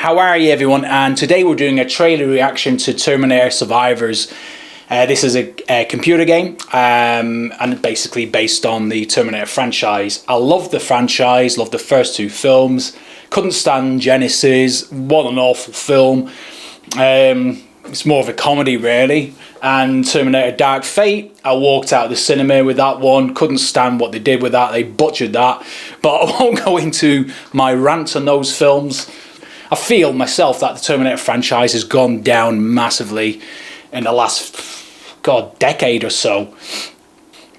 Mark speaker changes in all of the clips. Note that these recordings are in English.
Speaker 1: how are you everyone? And today we're doing a trailer reaction to Terminator Survivors. This is a computer game and basically based on the Terminator franchise. I love the franchise, love the first two films. Couldn't stand Genesis, what an awful film. It's more of a comedy really. And Terminator Dark Fate, I walked out of the cinema with that one. Couldn't stand what they did with that, they butchered that. But I won't go into my rant on those films. I feel myself that the Terminator franchise has gone down massively in the last, decade or so.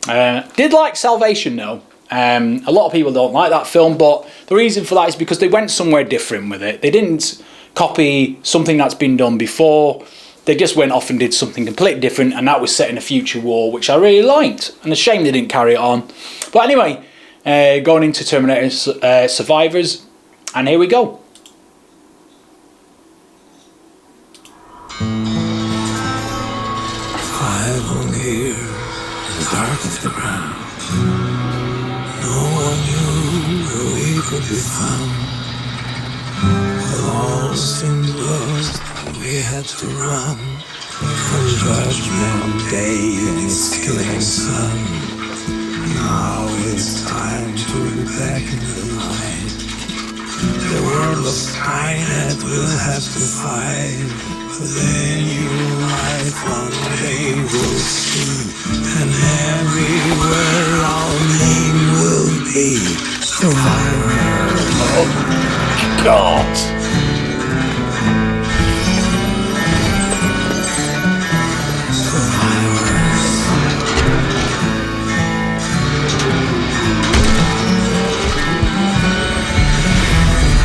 Speaker 1: Did like Salvation though. A lot of people don't like that film, but the reason for that is because they went somewhere different with it. They didn't copy something that's been done before. They just went off and did something completely different, and that was set in a future war, which I really liked. And a shame they didn't carry it on. But anyway, going into Terminator Survivors, and here we go.
Speaker 2: Arrival here in the dark of the ground. No one knew where we could be found. Lost in blood, we had to run from Judgment Day and its killing sun. Now it's time to be back in the light. The world of Skynet will have to fight. But then you life one day will see, and everywhere our name will be Survivor.
Speaker 1: Oh God!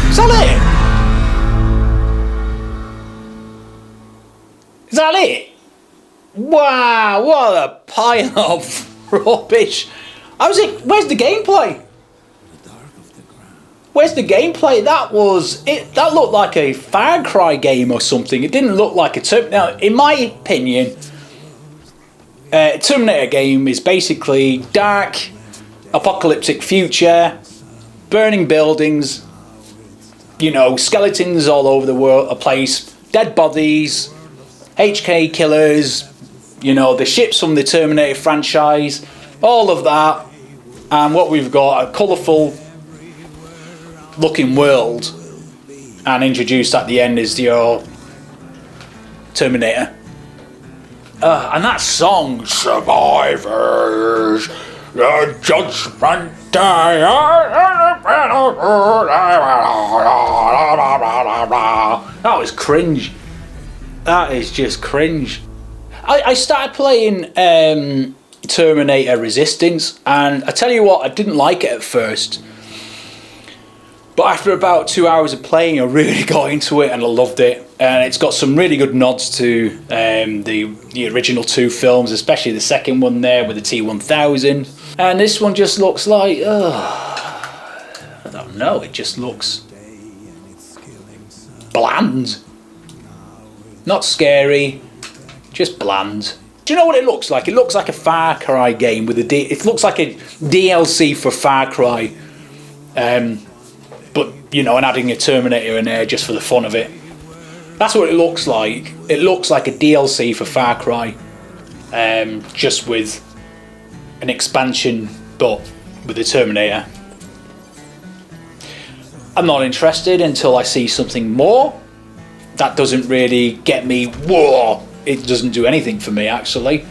Speaker 1: Is that it? Is that it? Wow, what a pile of rubbish. How's it? Where's the gameplay? Where's the gameplay? That was it. That looked like a Far Cry game or something. It didn't look like a Terminator. Now, in my opinion, a Terminator game is basically dark, apocalyptic future, burning buildings, you know, skeletons all over the world, a place, dead bodies, HK killers, you know, the ships from the Terminator franchise, all of that. And what we've got, a colourful looking world, and introduced at the end is your Terminator. And that song, Survivors, the Judgment Day. That was cringe. That is just cringe. I started playing Terminator Resistance, and I tell you what, I didn't like it at first. But after about 2 hours of playing, I really got into it and I loved it. And it's got some really good nods to the original two films, especially the second one there with the T-1000. And this one just looks like, I don't know, it just looks bland. Not scary, just bland. Do you know what it looks like? It looks like a Far Cry game with it looks like a DLC for Far Cry. But, you know, and adding a Terminator in there just for the fun of it. That's what it looks like. It looks like a DLC for Far Cry. Just with an expansion, but with the Terminator. I'm not interested until I see something more. That doesn't really get me, whoa! It doesn't do anything for me, actually.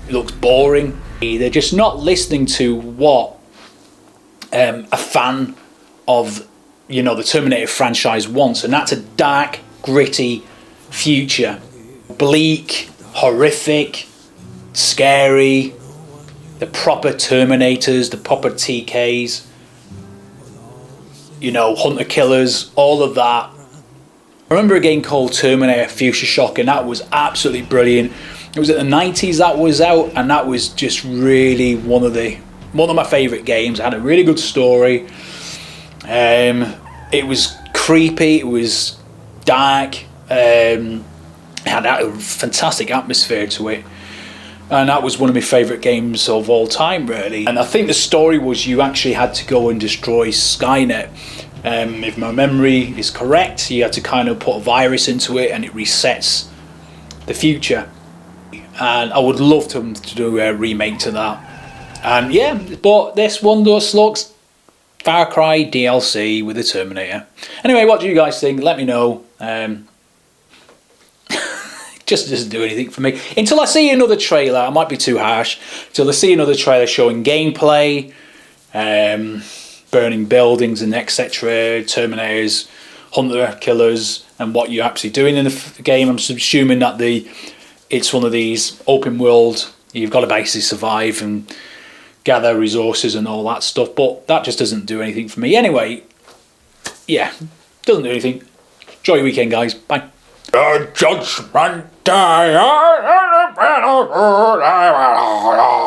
Speaker 1: It looks boring. They're just not listening to what a fan of, you know, the Terminator franchise wants, and that's a dark, gritty future. Bleak, horrific, scary, the proper Terminators, the proper TKs, you know, hunter killers, all of that. I remember a game called Terminator Future Shock, and that was absolutely brilliant. It was at the 90s that was out, and that was just really one of my favourite games. It had a really good story. It was creepy, it was dark, it had a fantastic atmosphere to it, and that was one of my favourite games of all time really. And I think the story was you actually had to go and destroy Skynet If my memory is correct, you have to kind of put a virus into it and it resets the future. And I would love to do a remake to that. And yeah, but this one just looks Far Cry DLC with the Terminator. Anyway, what do you guys think? Let me know. Just doesn't do anything for me. Until I see another trailer, I might be too harsh. Until I see another trailer showing gameplay, burning buildings and etc. Terminators, hunter killers, and what you're actually doing in the game. I'm assuming that it's one of these open world. You've got to basically survive and gather resources and all that stuff. But that just doesn't do anything for me. Anyway, yeah, doesn't do anything. Enjoy your weekend, guys. Bye. The Judgment Day.